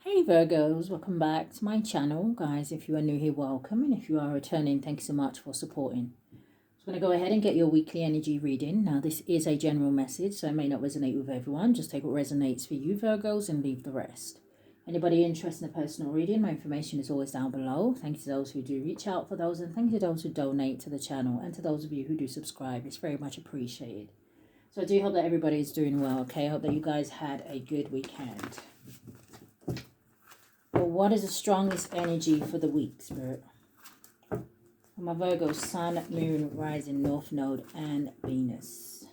Hey Virgos, welcome back to my channel. Guys, if you are new here, welcome. And if you are returning, thank you so much for supporting. So I'm going to go ahead and get your weekly energy reading. Now, this is a general message, so it may not resonate with everyone. Just take what resonates for you, Virgos, and leave the rest. Anybody interested in a personal reading, my information is always down below. Thank you to those who do reach out for those, and thank you to those who donate to the channel, and to those of you who do subscribe. It's very much appreciated. So I do hope that everybody is doing well, okay? I hope that you guys had a good weekend. But what is the strongest energy for the week, Spirit? For my Virgo, Sun, Moon, Rising, North Node, and Venus.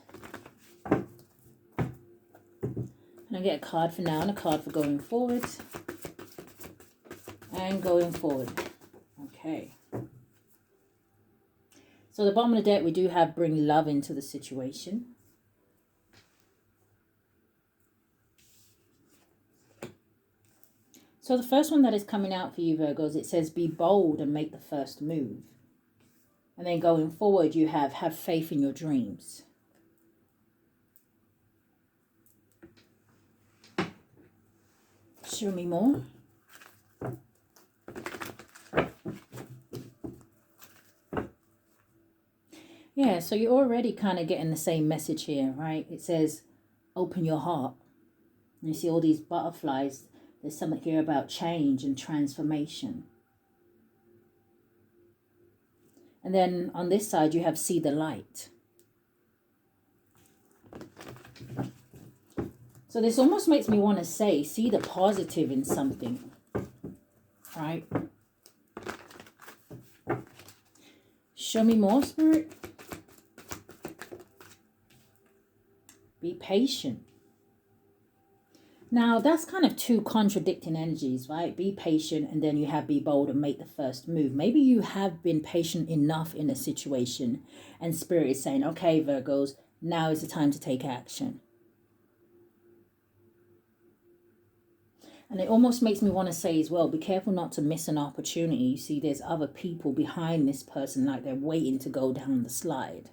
And I get a card for now and a card for going forward. And going forward. Okay. So the bottom of the deck, we do have bring love into the situation. So the first one that is coming out for you, Virgos, it says be bold and make the first move. And then going forward, you have faith in your dreams. Show me more. Yeah, so you're already kind of getting the same message here, right? It says open your heart. And you see all these butterflies. There's something here about change and transformation. And then on this side, you have see the light. So this almost makes me want to say, see the positive in something, right? Show me more, Spirit. Be patient. Now, that's kind of two contradicting energies, right? Be patient, and then you have be bold and make the first move. Maybe you have been patient enough in a situation, and Spirit is saying, okay, Virgos, now is the time to take action. And it almost makes me want to say as well, be careful not to miss an opportunity. You see, there's other people behind this person, like they're waiting to go down the slide.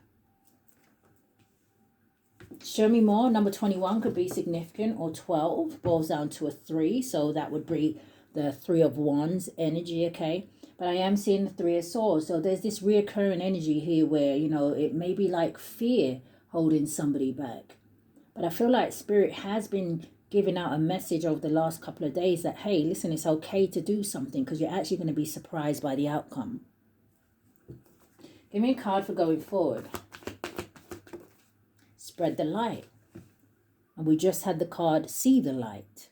Show me more. Number 21 could be significant, or 12 boils down to a 3. So that would be the 3 of Wands energy, okay? But I am seeing the 3 of Swords. So there's this reoccurring energy here where, you know, it may be like fear holding somebody back. But I feel like Spirit has been giving out a message over the last couple of days that, hey, listen, it's okay to do something because you're actually going to be surprised by the outcome. Give me a card for going forward. Spread the light. And we just had the card see the light.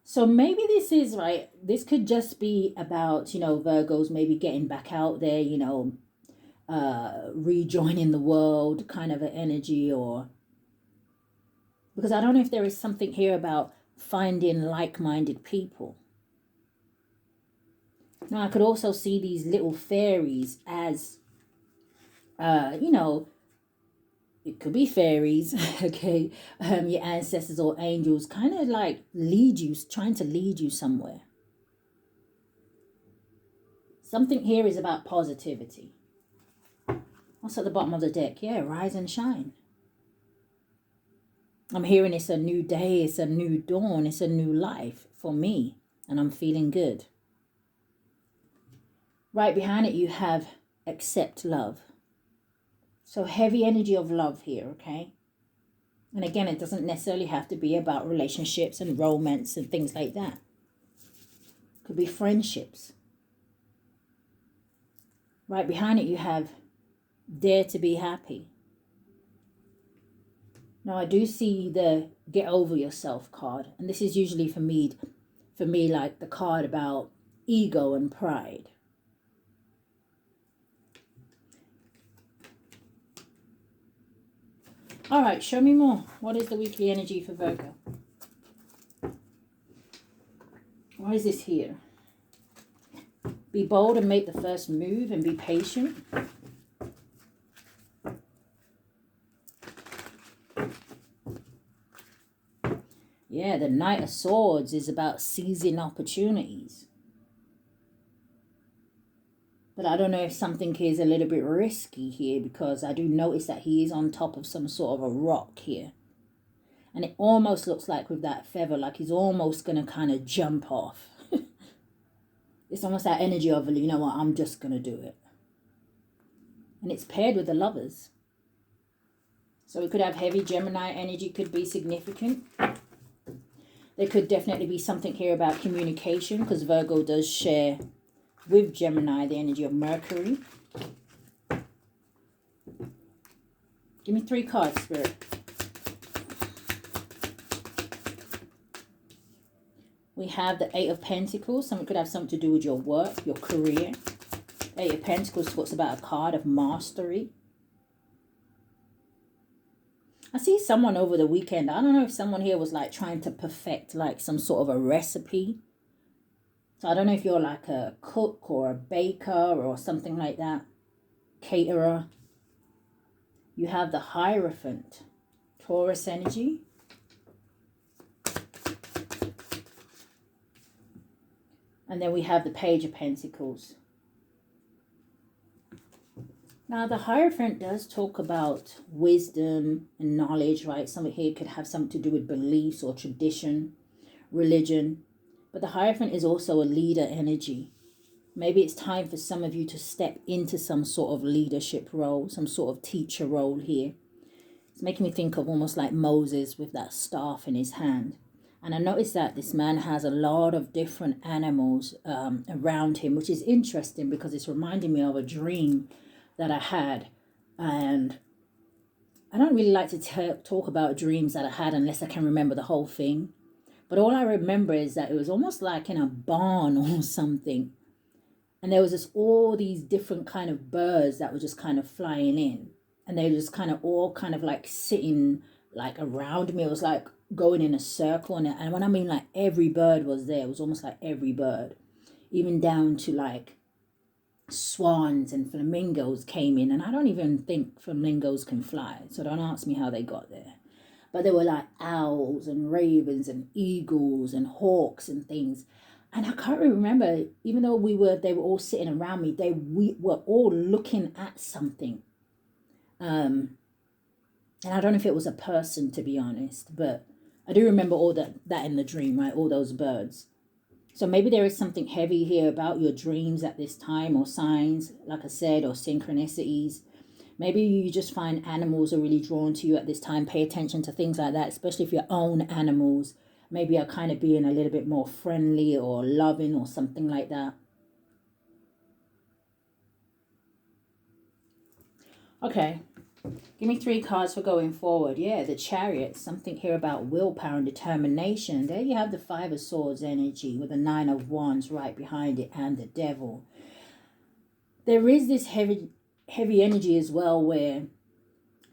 So maybe this is right. This could just be about, you know, Virgos maybe getting back out there, you know, rejoining the world kind of an energy, or because I don't know if there is something here about finding like-minded people. Now I could also see these little fairies as, you know, it could be fairies, okay, your ancestors or angels, kind of like lead you, trying to lead you somewhere. Something here is about positivity. What's at the bottom of the deck? Yeah, rise and shine. I'm hearing it's a new day, it's a new dawn, it's a new life for me, and I'm feeling good. Right behind it, you have accept love. So heavy energy of love here, okay? And again, it doesn't necessarily have to be about relationships and romance and things like that. It could be friendships. Right behind it, you have dare to be happy. Now, I do see the get over yourself card. And this is usually for me like the card about ego and pride. All right, show me more. What is the weekly energy for Virgo? Why is this here? Be bold and make the first move and be patient. Yeah, the Knight of Swords is about seizing opportunities. But I don't know if something is a little bit risky here, because I do notice that he is on top of some sort of a rock here. And it almost looks like with that feather, like he's almost going to kind of jump off. It's almost that energy of, you know what, I'm just going to do it. And it's paired with the Lovers. So we could have heavy Gemini energy, could be significant. There could definitely be something here about communication, because Virgo does share with Gemini the energy of Mercury. Give me 3 cards, Spirit. We have the 8 of Pentacles. Something could have something to do with your work, your career. 8 of Pentacles talks about a card of mastery. I see someone over the weekend. I don't know if someone here was like trying to perfect like some sort of a recipe. So I don't know if you're like a cook or a baker or something like that. Caterer. You have the Hierophant. Taurus energy. And then we have the Page of Pentacles. Now, the Hierophant does talk about wisdom and knowledge, right? Something here could have something to do with beliefs or tradition, religion. But the Hierophant is also a leader energy. Maybe it's time for some of you to step into some sort of leadership role, some sort of teacher role here. It's making me think of almost like Moses with that staff in his hand. And I noticed that this man has a lot of different animals around him, which is interesting because it's reminding me of a dream that I had. And I don't really like to talk about dreams that I had unless I can remember the whole thing. But all I remember is that it was almost like in a barn or something. And there was just all these different kind of birds that were just kind of flying in. And they were just kind of all kind of like sitting like around me. It was like going in a circle. And when I mean like every bird was there, it was almost like every bird. Even down to like swans and flamingos came in. And I don't even think flamingos can fly. So don't ask me how they got there. But there were like owls and ravens and eagles and hawks and things. And I can't remember, even though they were all sitting around me, we were all looking at something. And I don't know if it was a person, to be honest, but I do remember all that in the dream, right? All those birds. So maybe there is something heavy here about your dreams at this time, or signs, like I said, or synchronicities. Maybe you just find animals are really drawn to you at this time. Pay attention to things like that, especially if your own animals maybe are kind of being a little bit more friendly or loving or something like that. Okay, give me 3 cards for going forward. Yeah, the Chariot, something here about willpower and determination. There you have the 5 of Swords energy with the 9 of Wands right behind it and the Devil. There is this heavy energy as well where,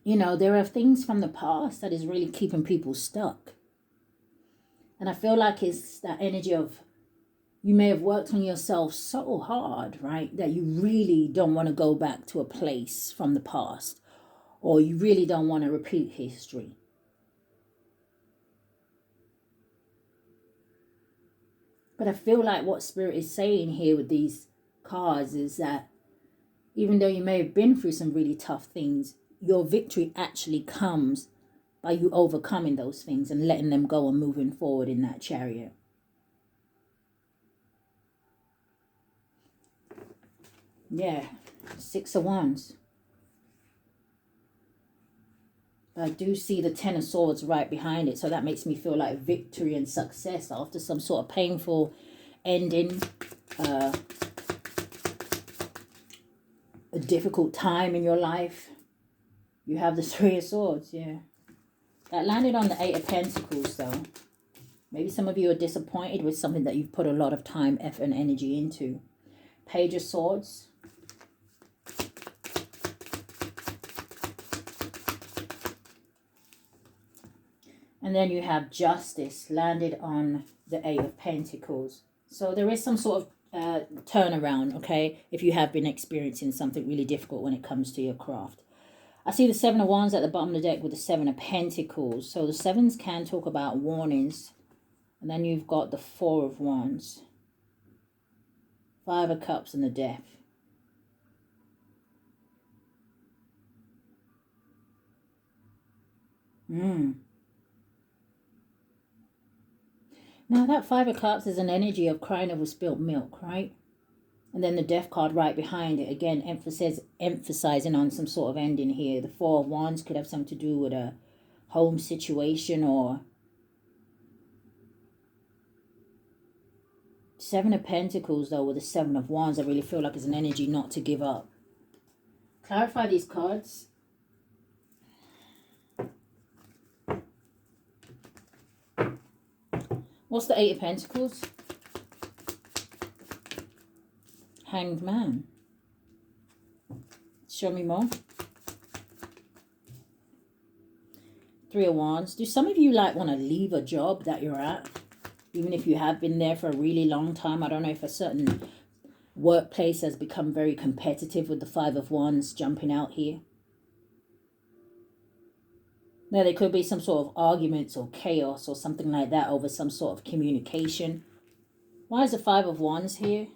you know, there are things from the past that is really keeping people stuck. And I feel like it's that energy of you may have worked on yourself so hard, right, that you really don't want to go back to a place from the past, or you really don't want to repeat history. But I feel like what Spirit is saying here with these cards is that even though you may have been through some really tough things, your victory actually comes by you overcoming those things and letting them go and moving forward in that Chariot. Yeah, 6 of Wands. I do see the 10 of Swords right behind it, so that makes me feel like victory and success after some sort of painful ending, a difficult time in your life. You have the 3 of Swords, yeah. That landed on the 8 of Pentacles, though. Maybe some of you are disappointed with something that you've put a lot of time, effort, and energy into. Page of Swords. And then you have Justice landed on the 8 of Pentacles. So there is some sort of turnaround, okay, if you have been experiencing something really difficult when it comes to your craft. I see the 7 of Wands at the bottom of the deck with the 7 of Pentacles. So the 7s can talk about warnings. And then you've got the 4 of Wands. 5 of Cups and the Death. Now that Five of Cups is an energy of crying over spilt milk, right? And then the Death card right behind it, again, emphasizing on some sort of ending here. The Four of Wands could have something to do with a home situation, or Seven of Pentacles, though, with the Seven of Wands. I really feel like it's an energy not to give up. Clarify these cards. What's the Eight of Pentacles? Hanged Man. Show me more. Three of Wands. Do some of you like want to leave a job that you're at? Even if you have been there for a really long time. I don't know if a certain workplace has become very competitive with the Five of Wands jumping out here. Now, there could be some sort of arguments or chaos or something like that over some sort of communication. Why is the Five of Wands here?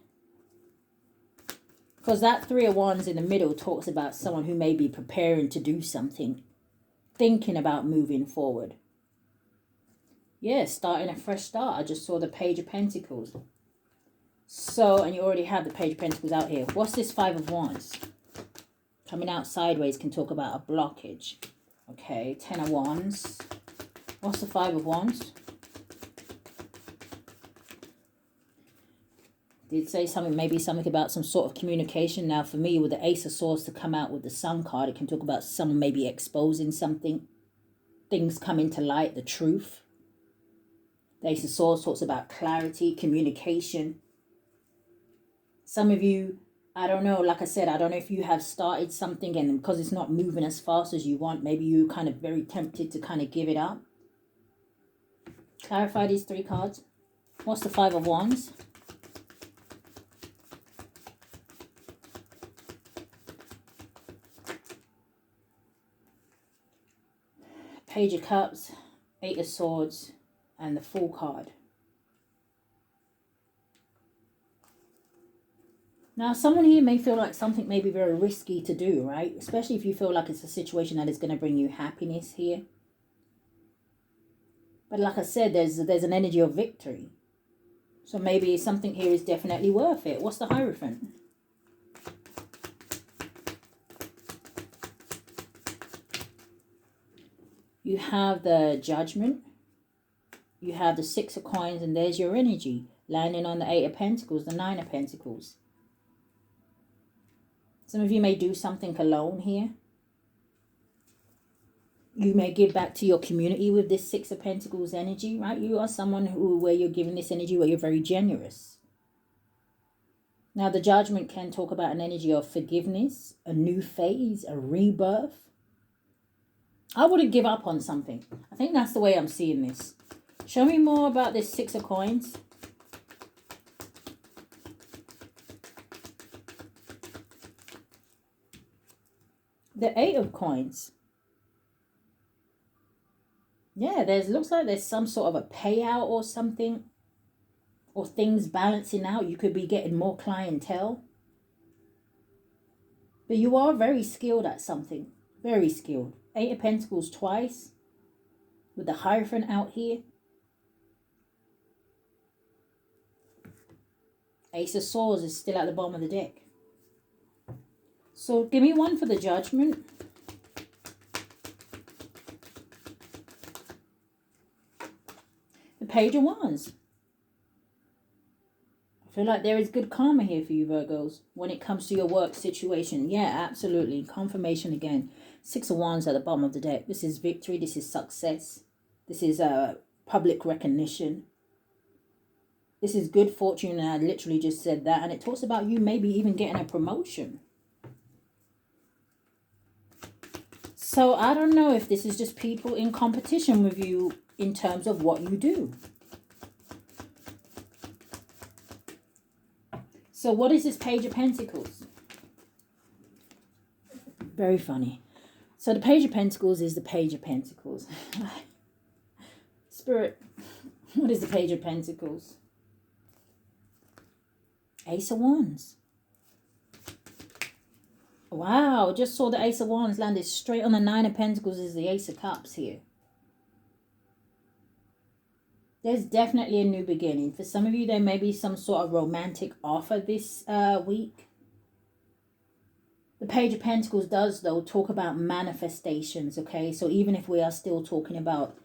Because that Three of Wands in the middle talks about someone who may be preparing to do something, thinking about moving forward. Yeah, starting a fresh start. I just saw the Page of Pentacles. So, and you already have the Page of Pentacles out here. What's this Five of Wands? Coming out sideways can talk about a blockage. Okay, Ten of Wands. What's the Five of Wands? Did say something, maybe something about some sort of communication. Now, for me, with the Ace of Swords to come out with the Sun card, it can talk about someone maybe exposing something. Things coming to light, the truth. The Ace of Swords talks about clarity, communication. Some of you, I don't know, like I said, I don't know if you have started something and because it's not moving as fast as you want, maybe you're kind of very tempted to kind of give it up. Clarify these three cards. What's the Five of Wands? Page of Cups, Eight of Swords, and the Fool card. Now, someone here may feel like something may be very risky to do, right? Especially if you feel like it's a situation that is going to bring you happiness here. But like I said, there's an energy of victory. So maybe something here is definitely worth it. What's the Hierophant? You have the Judgment. You have the Six of Coins, and there's your energy. Landing on the Eight of Pentacles, the Nine of Pentacles. Some of you may do something alone here. You may give back to your community with this Six of Pentacles energy, right? You are someone where you're giving this energy where you're very generous. Now, the Judgment can talk about an energy of forgiveness, a new phase, a rebirth. I wouldn't give up on something. I think that's the way I'm seeing this. Show me more about this Six of Coins. The Eight of Coins. Yeah, looks like there's some sort of a payout or something. Or things balancing out. You could be getting more clientele. But you are very skilled at something. Very skilled. Eight of Pentacles twice. With the Hierophant out here. Ace of Swords is still at the bottom of the deck. So give me one for the Judgment. The Page of Wands. I feel like there is good karma here for you, Virgos, when it comes to your work situation. Yeah, absolutely. Confirmation again. Six of Wands at the bottom of the deck. This is victory. This is success. This is public recognition. This is good fortune, and I literally just said that. And it talks about you maybe even getting a promotion. So I don't know if this is just people in competition with you in terms of what you do. So what is this Page of Pentacles? Very funny. So the Page of Pentacles is the Page of Pentacles. Spirit, what is the Page of Pentacles? Ace of Wands. Wow, just saw the Ace of Wands landed straight on the Nine of Pentacles is the Ace of Cups here. There's definitely a new beginning. For some of you, there may be some sort of romantic offer this week. The Page of Pentacles does, though, talk about manifestations, okay? So even if we are still talking about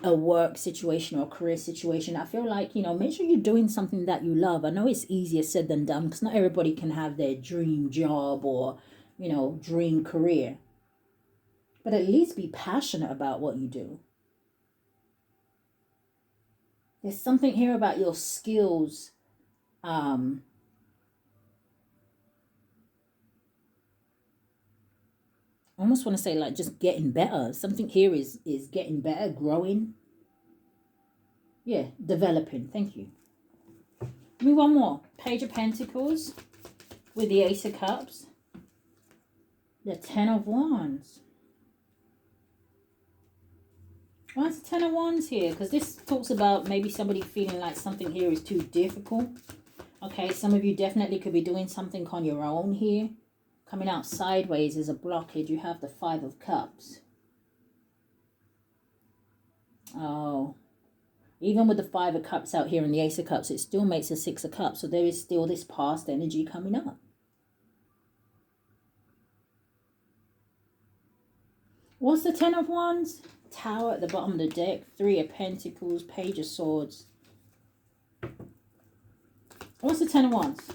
a work situation or career situation, I feel like, you know, make sure you're doing something that you love. I know it's easier said than done because not everybody can have their dream job or, you know, dream career. But at least be passionate about what you do. There's something here about your skills. I almost want to say like just getting better. Something here is getting better, growing. Yeah, developing. Thank you. Give me one more. Page of Pentacles with the Ace of Cups. The Ten of Wands. Why is the Ten of Wands here? Because this talks about maybe somebody feeling like something here is too difficult. Okay, some of you definitely could be doing something on your own here. Coming out sideways is a blockage. You have the Five of Cups. Oh. Even with the Five of Cups out here and the Ace of Cups, it still makes a Six of Cups. So there is still this past energy coming up. What's the Ten of Wands? Tower at the bottom of the deck. Three of Pentacles. Page of Swords. What's the Ten of Wands?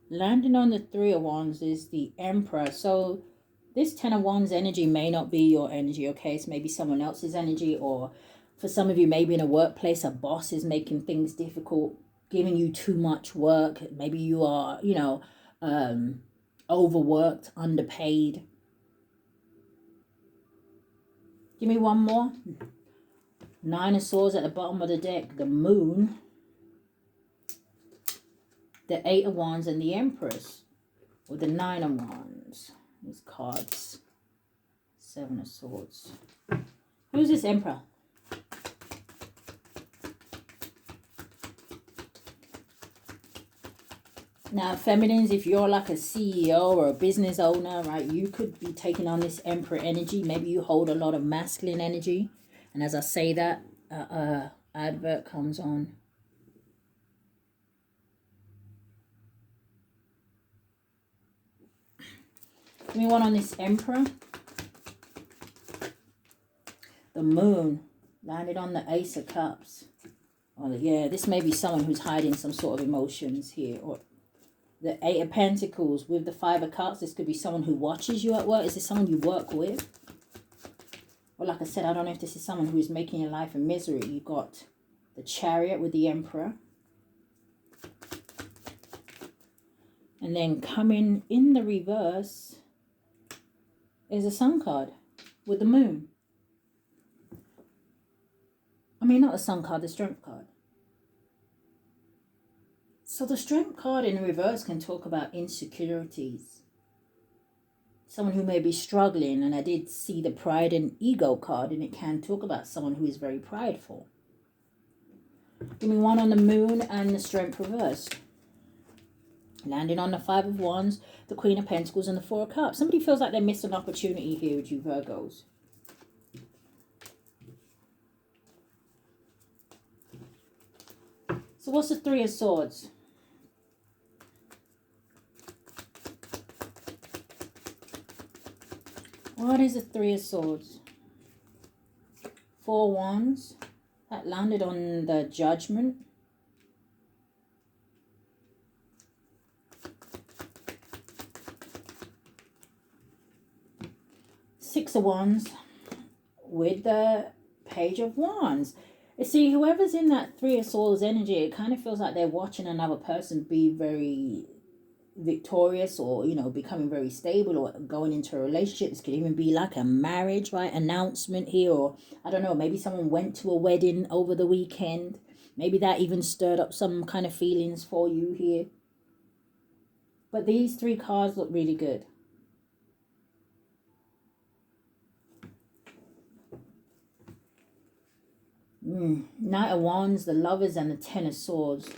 Landing on the Three of Wands is the Emperor. So this Ten of Wands energy may not be your energy, okay? It's maybe someone else's energy, or for some of you, maybe in a workplace, a boss is making things difficult, giving you too much work. Maybe you are, you know, overworked, underpaid. Give me one more. Nine of Swords at the bottom of the deck. The Moon. The Eight of Wands and the Empress. With the Nine of Wands. These cards. Seven of Swords. Who's this Emperor? Now, feminines, if you're like a CEO or a business owner, right, you could be taking on this Emperor energy. Maybe you hold a lot of masculine energy. And as I say that, advert comes on. Give me one on this Emperor. The Moon landed on the Ace of Cups. Oh, yeah, this may be someone who's hiding some sort of emotions here. Or the Eight of Pentacles with the Five of Cups. This could be someone who watches you at work. Is this someone you work with? Well, like I said, I don't know if this is someone who is making your life a misery. You've got the Chariot with the Emperor. And then coming in the reverse is a Sun card with the Moon. I mean, not the Sun card, the Strength card. So the Strength card in reverse can talk about insecurities. Someone who may be struggling, and I did see the Pride and Ego card, and it can talk about someone who is very prideful. Give me one on the Moon and the Strength reversed. Landing on the Five of Wands, the Queen of Pentacles, and the Four of Cups. Somebody feels like they missed an opportunity here with you, Virgos. So what's the Three of Swords? What is the Three of Swords? Four Wands. That landed on the Judgment. Six of Wands with the Page of Wands. You see, whoever's in that Three of Swords energy, it kind of feels like they're watching another person be very victorious, or, you know, becoming very stable, or going into a relationship. This could even be like a marriage, right? Announcement here, or I don't know, maybe someone went to a wedding over the weekend. Maybe that even stirred up some kind of feelings for you here. But these three cards look really good. Knight of Wands, the Lovers, and the Ten of Swords.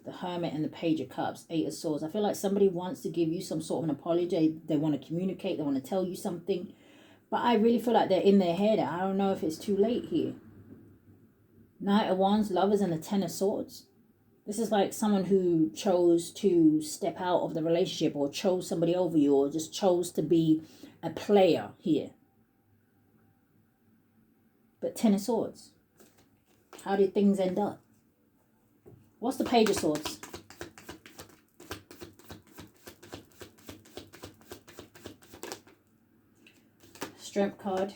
The Hermit and the Page of Cups. Eight of Swords. I feel like somebody wants to give you some sort of an apology. They want to communicate. They want to tell you something. But I really feel like they're in their head. I don't know if it's too late here. Knight of Wands, Lovers, and the Ten of Swords. This is like someone who chose to step out of the relationship, or chose somebody over you, or just chose to be a player here. But Ten of Swords. How did things end up? What's the Page of Swords? Strength card.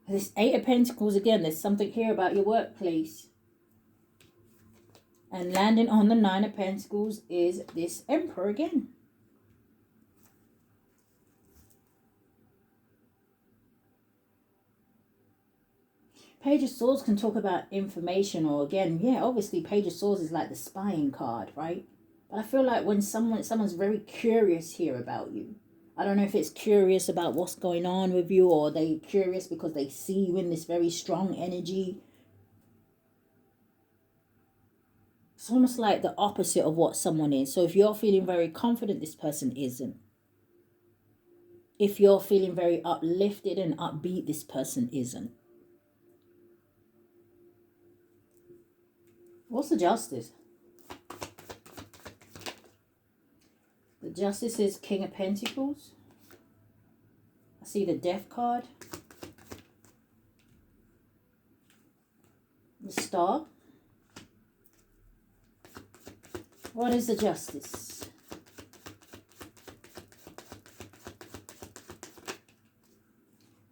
This Eight of Pentacles again. There's something here about your workplace. And landing on the Nine of Pentacles is this Emperor again. Page of Swords can talk about information, or again, yeah, obviously Page of Swords is like the spying card, right? But I feel like when someone's very curious here about you. I don't know if it's curious about what's going on with you, or they're curious because they see you in this very strong energy. It's almost like the opposite of what someone is. So if you're feeling very confident, this person isn't. If you're feeling very uplifted and upbeat, this person isn't. What's the Justice? The Justice is King of Pentacles. I see the Death card. The Star. What is the Justice?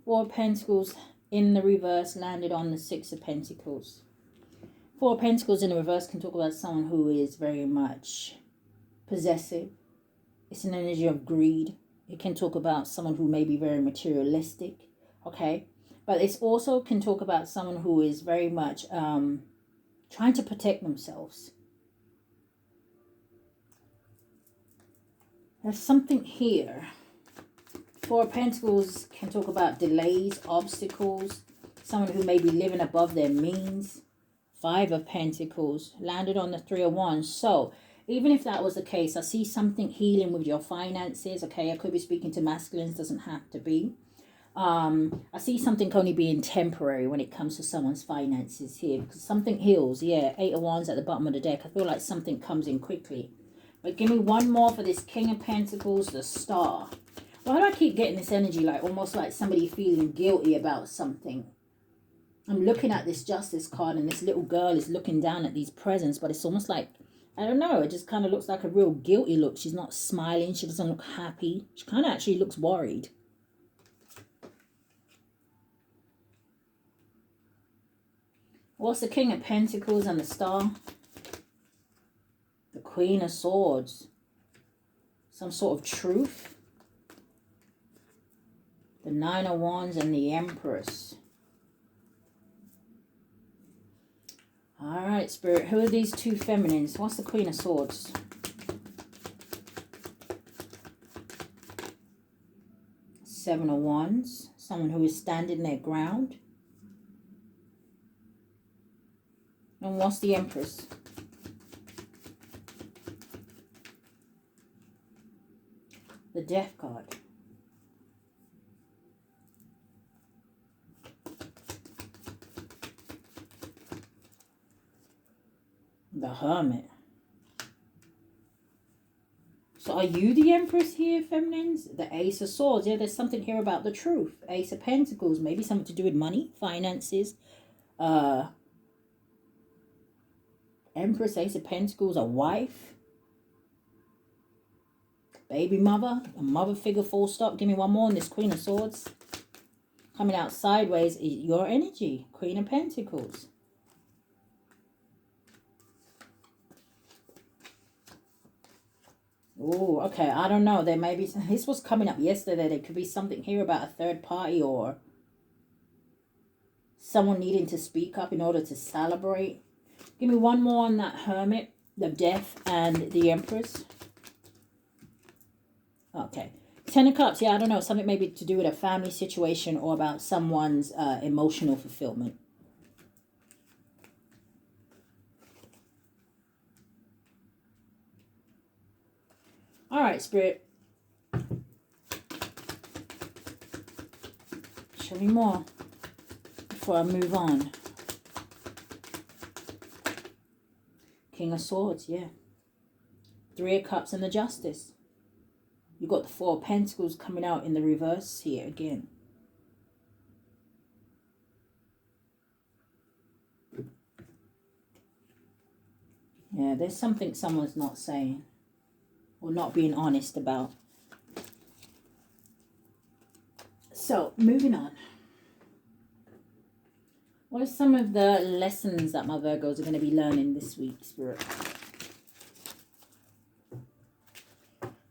Four of Pentacles in the reverse landed on the Six of Pentacles. Four of Pentacles in the reverse can talk about someone who is very much possessive. It's an energy of greed. It can talk about someone who may be very materialistic, okay? But it also can talk about someone who is very much trying to protect themselves. There's something here. Four of Pentacles can talk about delays, obstacles, someone who may be living above their means. Five of Pentacles landed on the Three of Wands. So even if that was the case, I see something healing with your finances. Okay, I could be speaking to masculines, doesn't have to be. I see something only being temporary when it comes to someone's finances here, because something heals. Yeah, Eight of Wands at the bottom of the deck. I feel like something comes in quickly. But give me one more for this King of Pentacles, the Star. Why do I keep getting this energy, like almost like somebody feeling guilty about something? I'm looking at this Justice card, and this little girl is looking down at these presents, but it's almost like, I don't know, it just kind of looks like a real guilty look. She's not smiling. She doesn't look happy. She kind of actually looks worried. What's the King of Pentacles and the Star? The Queen of Swords. Some sort of truth. The Nine of Wands and the Empress. All right, Spirit. Who are these two feminines? What's the Queen of Swords? Seven of Wands. Someone who is standing their ground. And what's the Empress? The Death card. The Hermit. So are you the Empress here, feminines? The Ace of Swords. Yeah, there's something here about the truth. Ace of Pentacles. Maybe something to do with money, finances. Empress, Ace of Pentacles, a wife. Baby mother. A mother figure, full stop. Give me one more on this Queen of Swords. Coming out sideways is your energy. Queen of Pentacles. Oh, okay. I don't know. There may be... This was coming up yesterday. There could be something here about a third party, or someone needing to speak up in order to celebrate. Give me one more on that Hermit, the Death, and the Empress. Okay. Ten of Cups. Yeah, I don't know. Something maybe to do with a family situation, or about someone's emotional fulfillment. All right, Spirit. Show me more before I move on. King of Swords, yeah. Three of Cups and the Justice. You got the Four of Pentacles coming out in the reverse here again. Yeah, there's something someone's not saying or not being honest about. So, moving on. What are some of the lessons that my Virgos are going to be learning this week, Spirit?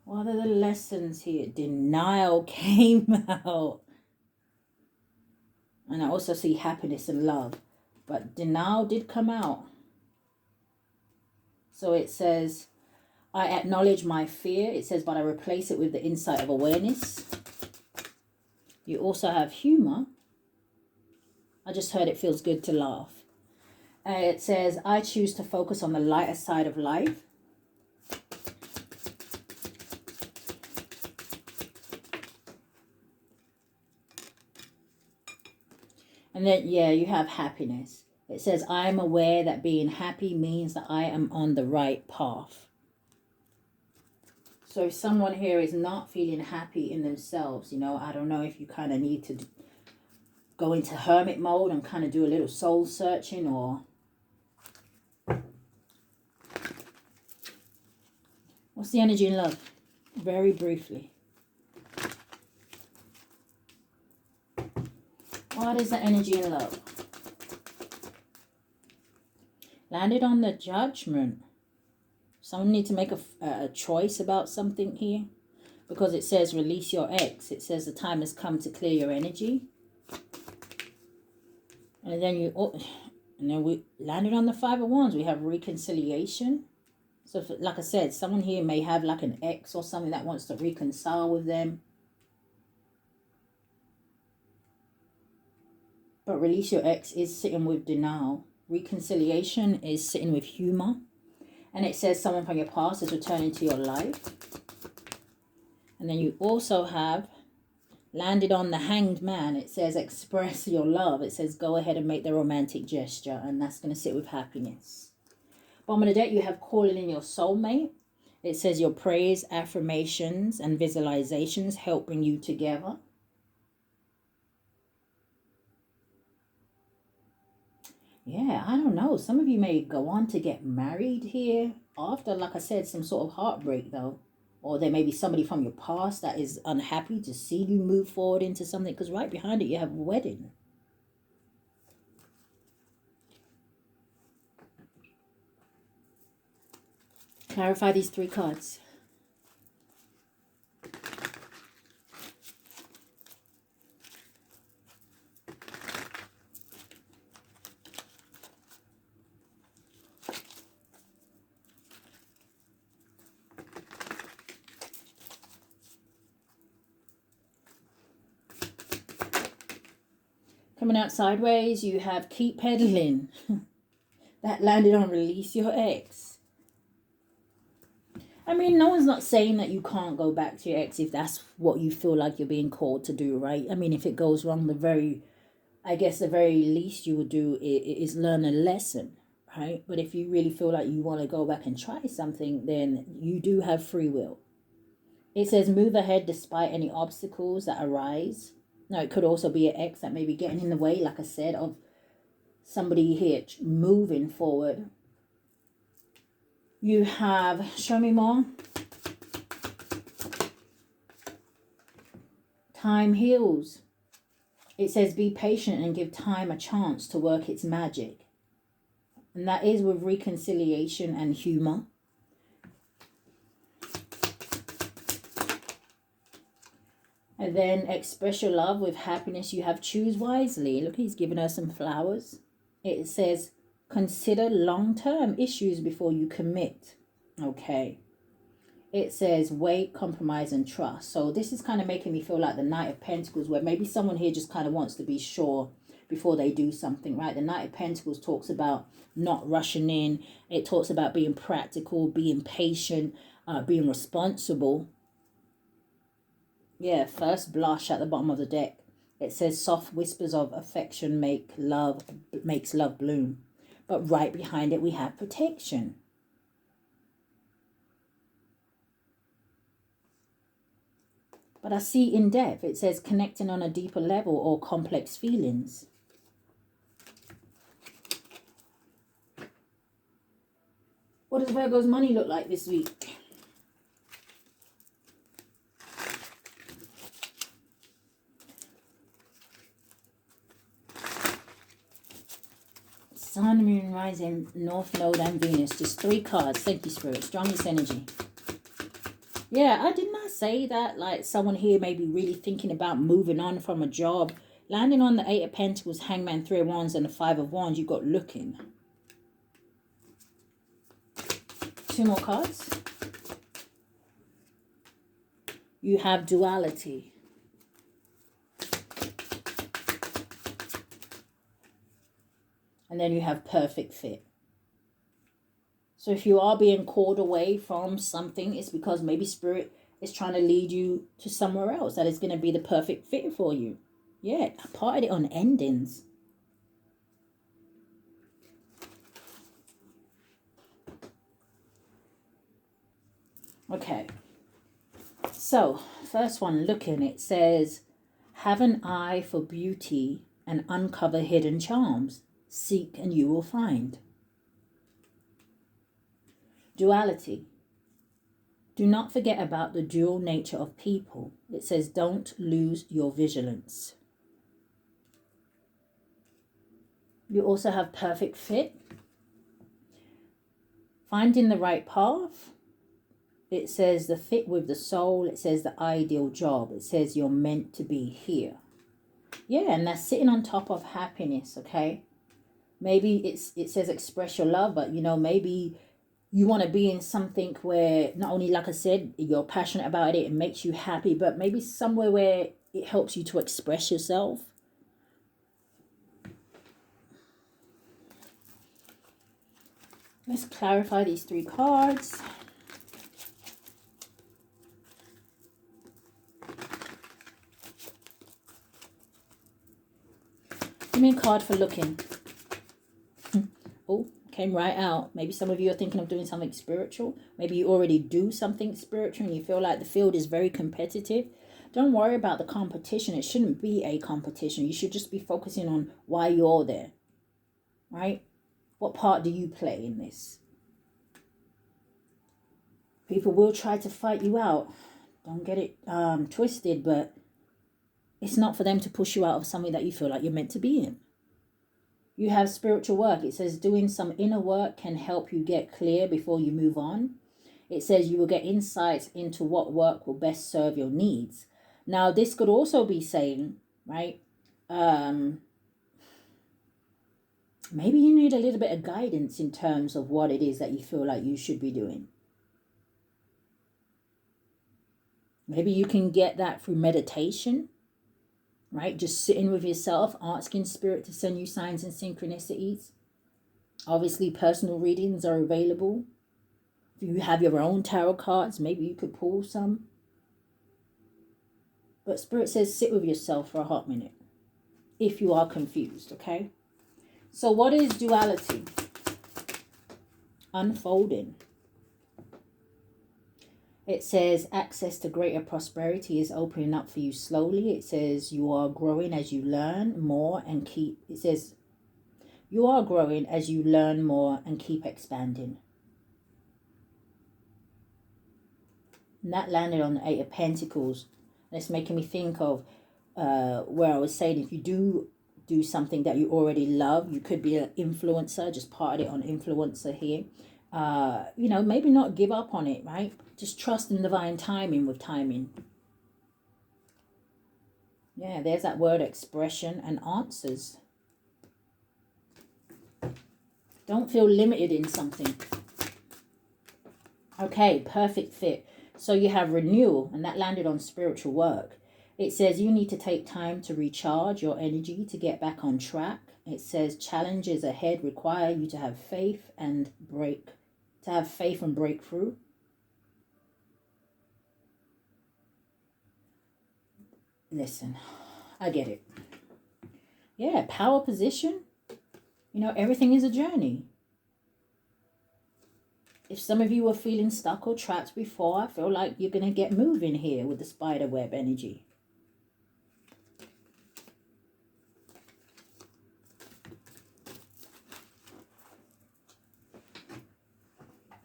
What are the lessons here? Denial came out. And I also see happiness and love. But denial did come out. So it says, I acknowledge my fear. It says, but I replace it with the insight of awareness. You also have humor. I just heard it feels good to laugh. It says, I choose to focus on the lighter side of life. And then, yeah, you have happiness. It says, I am aware that being happy means that I am on the right path. So if someone here is not feeling happy in themselves, you know, I don't know if you kind of need to go into hermit mode and kind of do a little soul searching, or what's the energy in love? Very briefly. What is the energy in love? Landed on the Judgment. Someone needs to make a choice about something here. Because it says release your ex. It says the time has come to clear your energy. And then we landed on the Five of Wands. We have reconciliation. So like I said, someone here may have like an ex or something that wants to reconcile with them. But release your ex is sitting with denial. Reconciliation is sitting with humor. And it says someone from your past is returning to your life. And then you also have landed on the Hanged Man. It says express your love. It says go ahead and make the romantic gesture. And that's going to sit with happiness. Bottom of the deck, you have calling in your soulmate. It says your prayers, affirmations, and visualizations help bring you together. Yeah, I don't know. Some of you may go on to get married here after, like I said, some sort of heartbreak though. Or there may be somebody from your past that is unhappy to see you move forward into something. Because right behind it, you have wedding. Clarify these three cards. Coming out sideways, you have keep peddling. That landed on release your ex. I mean, no one's not saying that you can't go back to your ex if that's what you feel like you're being called to do, right? I mean, if it goes wrong, the very least you would do is learn a lesson, right? But if you really feel like you want to go back and try something, then you do have free will. It says move ahead despite any obstacles that arise. Now, it could also be an ex that may be getting in the way, like I said, of somebody here moving forward. You have, show me more. Time heals. It says be patient and give time a chance to work its magic. And that is with reconciliation and humor. And then express your love with happiness. You have choose wisely. Look, he's giving her some flowers. It says consider long-term issues before you commit. Okay. It says wait, compromise, and trust. So this is kind of making me feel like the Knight of Pentacles, where maybe someone here just kind of wants to be sure before they do something, right? The Knight of Pentacles talks about not rushing in. It talks about being practical, being patient, being responsible. Yeah, first blush at the bottom of the deck. It says soft whispers of affection makes love bloom. But right behind it we have protection. But I see in depth, it says connecting on a deeper level or complex feelings. What does Virgo's money look like this week? Sun, Moon, Rising, North Node and Venus. Just 3 cards. Thank you, Spirit. Strongest energy. Yeah, didn't I say that? Like someone here may be really thinking about moving on from a job. Landing on the 8 of Pentacles, Hangman, 3 of Wands and the 5 of Wands. You got looking. 2 more cards. You have duality. And then you have perfect fit. So if you are being called away from something, it's because maybe Spirit is trying to lead you to somewhere else that is going to be the perfect fit for you. Yeah, I parted it on endings. Okay. So, first one, looking, it says, have an eye for beauty and uncover hidden charms. Seek and you will find. Duality. Do not forget about the dual nature of people. It says, don't lose your vigilance. You also have perfect fit. Finding the right path. It says the fit with the soul. It says the ideal job. It says you're meant to be here. Yeah, and that's sitting on top of happiness, okay? Maybe it says express your love, but, you know, maybe you want to be in something where not only, like I said, you're passionate about it, it makes you happy, but maybe somewhere where it helps you to express yourself. Let's clarify these 3 cards. Give me a card for looking. Oh, came right out. Maybe some of you are thinking of doing something spiritual. Maybe you already do something spiritual and you feel like the field is very competitive. Don't worry about the competition. It shouldn't be a competition. You should just be focusing on why you're there. Right? What part do you play in this? People will try to fight you out. Don't get it twisted, but it's not for them to push you out of something that you feel like you're meant to be in. You have spiritual work. It says doing some inner work can help you get clear before you move on. It says you will get insights into what work will best serve your needs. Now, this could also be saying, right, maybe you need a little bit of guidance in terms of what it is that you feel like you should be doing. Maybe you can get that through meditation, right? Just sitting with yourself, asking Spirit to send you signs and synchronicities. Obviously, personal readings are available. If you have your own tarot cards, maybe you could pull some. But Spirit says sit with yourself for a hot minute if you are confused, okay? So what is duality? Unfolding. It says access to greater prosperity is opening up for you slowly. It says you are growing as you learn more and keep... It says you are growing as you learn more and keep expanding. And that landed on the 8 of Pentacles. And it's making me think of where I was saying if you do something that you already love, you could be an influencer. Just parted it on influencer here. You know, maybe not give up on it, right? Just trust in divine timing with timing. Yeah, there's that word expression and answers. Don't feel limited in something. Okay, perfect fit. So you have renewal, and that landed on spiritual work. It says you need to take time to recharge your energy to get back on track. It says challenges ahead require you to have faith and breakthrough. Listen, I get it. Yeah, power position. You know, everything is a journey. If some of you were feeling stuck or trapped before, I feel like you're going to get moving here with the spider web energy.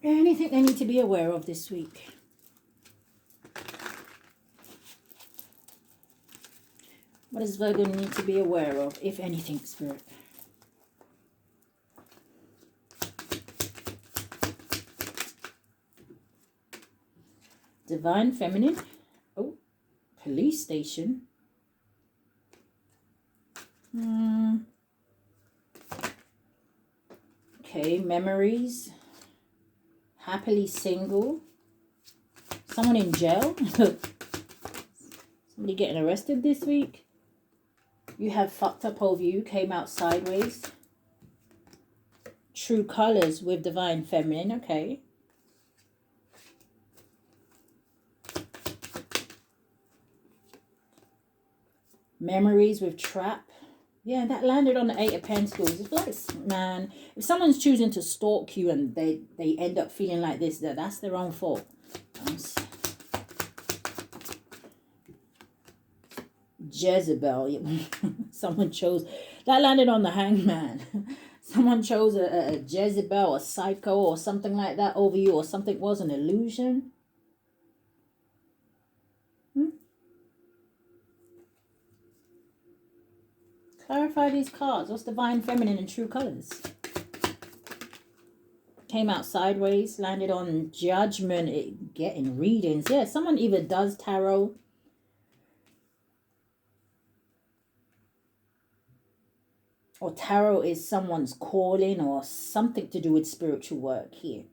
Anything they need to be aware of this week? What does Virgo need to be aware of, if anything, Spirit? Divine Feminine. Oh, police station. Okay, memories. Happily single. Someone in jail. Somebody getting arrested this week. You have fucked up over you, came out sideways. True colors with Divine Feminine, okay. Memories with Trap. Yeah, that landed on the 8 of Pentacles. It's like, man, if someone's choosing to stalk you and they end up feeling like this, that's their own fault. Jezebel. Someone chose, that landed on the Hangman. Someone chose a Jezebel, a psycho or something like that over you, or something was an illusion. Clarify these cards. What's Divine Feminine and True Colors? Came out sideways, landed on Judgment, getting readings. Yeah, someone either does tarot or tarot is someone's calling or something to do with spiritual work here.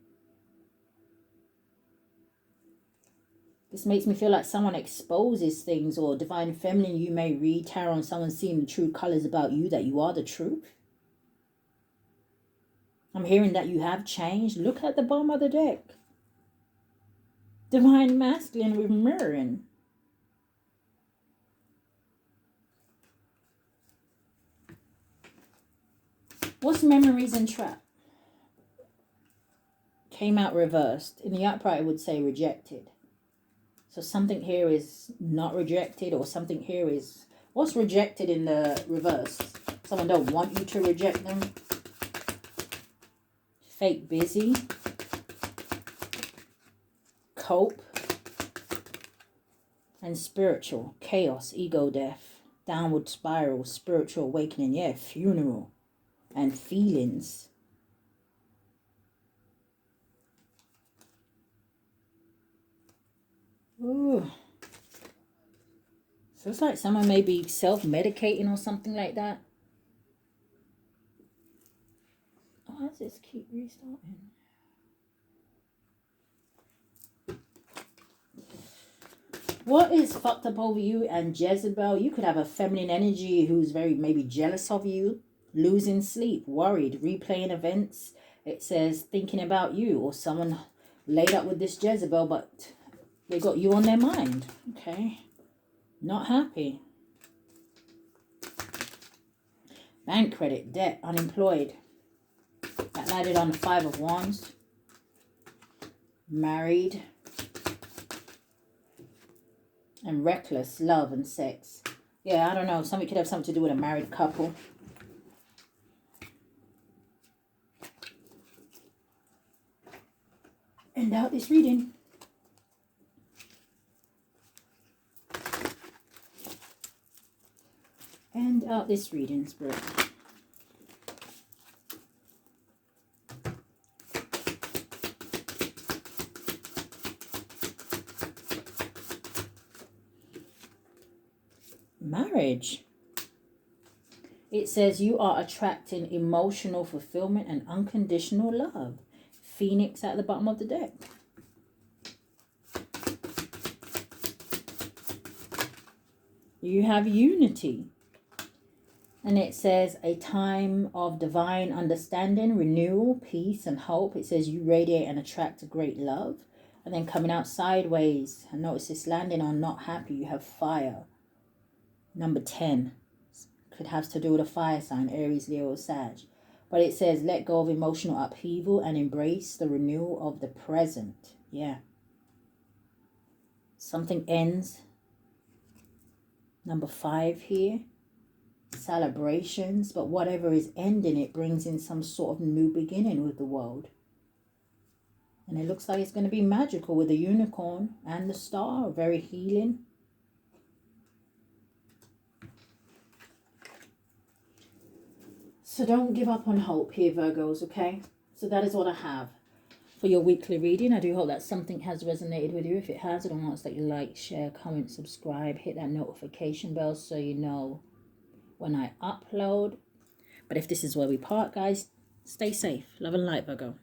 This makes me feel like someone exposes things, or Divine Feminine, you may read tarot and someone's seeing the true colors about you, that you are the truth. I'm hearing that you have changed. Look at the bottom of the deck. Divine Masculine with mirroring. What's Memories and Trap? Came out reversed. In the upright, it would say rejected. So something here is not rejected, or something here is... What's rejected in the reverse? Someone don't want you to reject them. Fake busy. Cope. And spiritual. Chaos, ego death. Downward spiral, spiritual awakening. Yeah, funeral. And feelings. Ooh. So it's like someone may be self-medicating or something like that. Oh, how does this keep restarting? What is fucked up over you and Jezebel? You could have a feminine energy who's very maybe jealous of you, losing sleep, worried, replaying events. It says thinking about you, or someone laid up with this Jezebel, but they got you on their mind. Okay. Not happy. Bank credit, debt, unemployed. That landed on the 5 of Wands. Married. And reckless, love and sex. Yeah, I don't know. Something could have something to do with a married couple. End out this reading. End out this reading, Spirit. Marriage. It says you are attracting emotional fulfillment and unconditional love. Phoenix at the bottom of the deck. You have unity. And it says a time of divine understanding, renewal, peace, and hope. It says you radiate and attract great love. And then coming out sideways, and notice this landing on not happy, you have fire. Number 10 could have to do with a fire sign, Aries, Leo, Sag. But it says, let go of emotional upheaval and embrace the renewal of the present. Yeah. Something ends. Number 5 here. Celebrations. But whatever is ending, it brings in some sort of new beginning with the world. And it looks like it's going to be magical with the unicorn and the star. Very healing. So don't give up on hope here, Virgos, okay? So that is what I have for your weekly reading. I do hope that something has resonated with you. If it has, I don't ask that you like, share, comment, subscribe, hit that notification bell so you know when I upload. But if this is where we part, guys, stay safe. Love and light, Virgo.